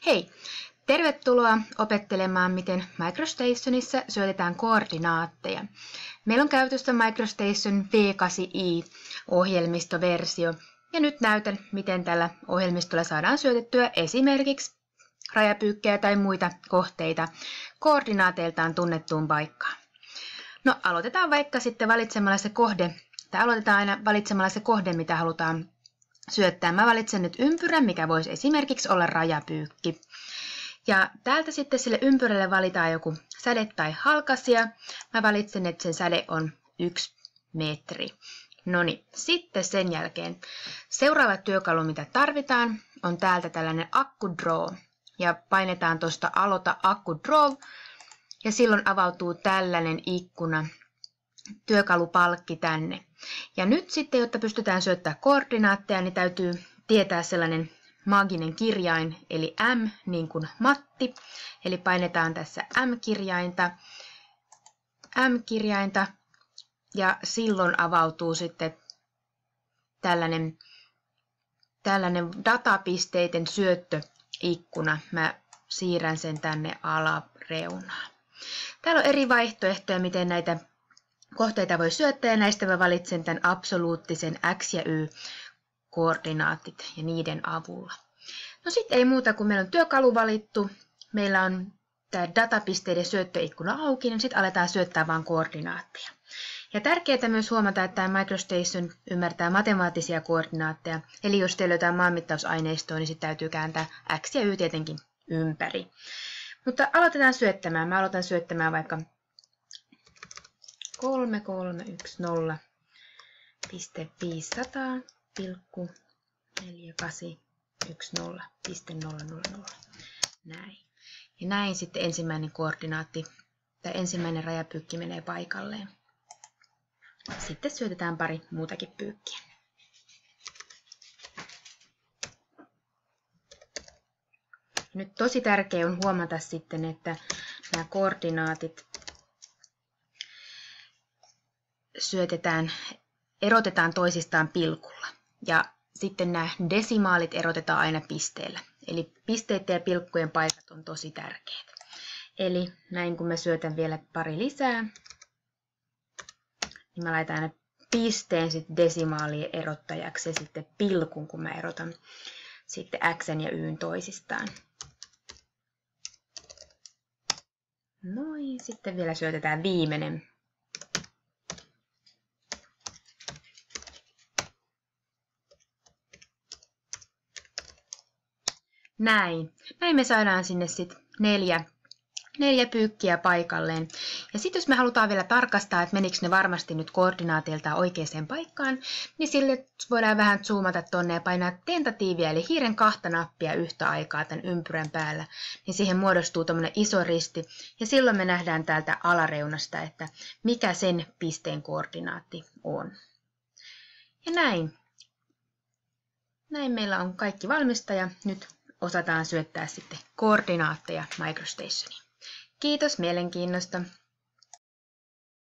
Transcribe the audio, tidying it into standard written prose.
Hei! Tervetuloa opettelemaan, miten MicroStationissa syötetään koordinaatteja. Meillä on käytössä MicroStation V8i-ohjelmistoversio, ja nyt näytän, miten tällä ohjelmistolla saadaan syötettyä esimerkiksi rajapyykkejä tai muita kohteita koordinaateiltaan tunnettuun paikkaan. No, aloitetaan vaikka sitten valitsemalla se kohde, tai aloitetaan aina valitsemalla se kohde, mitä halutaan syöttää. Mä valitsen nyt ympyrän, mikä voisi esimerkiksi olla rajapyykki. Ja täältä sitten sille ympyrälle valitaan joku säde tai halkaisija. Mä valitsen, että sen säde on 1 metri. No niin, sitten sen jälkeen seuraava työkalu, mitä tarvitaan, on täältä tällainen Accu Draw. Ja painetaan tuosta Aloita Accu Draw. Ja silloin avautuu tällainen ikkuna, työkalupalkki tänne. Ja nyt sitten, jotta pystytään syöttämään koordinaatteja, niin täytyy tietää sellainen maaginen kirjain, eli M niin kuin Matti. Eli painetaan tässä M-kirjainta, ja silloin avautuu sitten tällainen datapisteiden syöttöikkuna. Mä siirrän sen tänne alareunaan. Täällä on eri vaihtoehtoja, miten näitä kohteita voi syöttää, ja näistä mä valitsen tämän absoluuttisen X- ja Y-koordinaatit ja niiden avulla. No sitten ei muuta, kun meillä on työkalu valittu, meillä on tämä datapisteiden syöttöikkuna auki, niin sitten aletaan syöttää vain koordinaatteja. Ja tärkeää myös huomata, että tämä MicroStation ymmärtää matemaattisia koordinaatteja, eli jos teillä on jotain maanmittausaineistoa, niin sitten täytyy kääntää X ja Y tietenkin ympäri. Mutta aloitetaan syöttämään. Mä aloitan syöttämään vaikka 3310,4810.000. Näin. Ja näin sitten ensimmäinen koordinaatti tai ensimmäinen rajapyykki menee paikalleen. Sitten syötetään pari muutakin pyykkiä. Nyt tosi tärkeää on huomata sitten, että nämä koordinaatit erotetaan toisistaan pilkulla. Ja sitten nämä desimaalit erotetaan aina pisteellä. Eli pisteiden ja pilkkujen paikat on tosi tärkeät. Eli näin kun mä syötän vielä pari lisää, niin mä laitan aina pisteen sitten desimaalien erottajaksi ja sitten pilkun, kun mä erotan sitten X:n ja Y:n toisistaan. Noin, sitten vielä syötetään viimeinen. Näin me saadaan sinne sitten neljä pyykkiä paikalleen. Ja sitten jos me halutaan vielä tarkastaa, että menikö ne varmasti nyt koordinaatiltaan oikeaan paikkaan, niin sille voidaan vähän zoomata tonne ja painaa tentatiivia, eli hiiren 2 nappia yhtä aikaa tämän ympyrän päällä, niin siihen muodostuu tämmöinen iso risti. Ja silloin me nähdään täältä alareunasta, että mikä sen pisteen koordinaatti on. Ja näin meillä on kaikki valmista ja nyt osataan syöttää sitten koordinaatteja MicroStationiin. Kiitos mielenkiinnosta!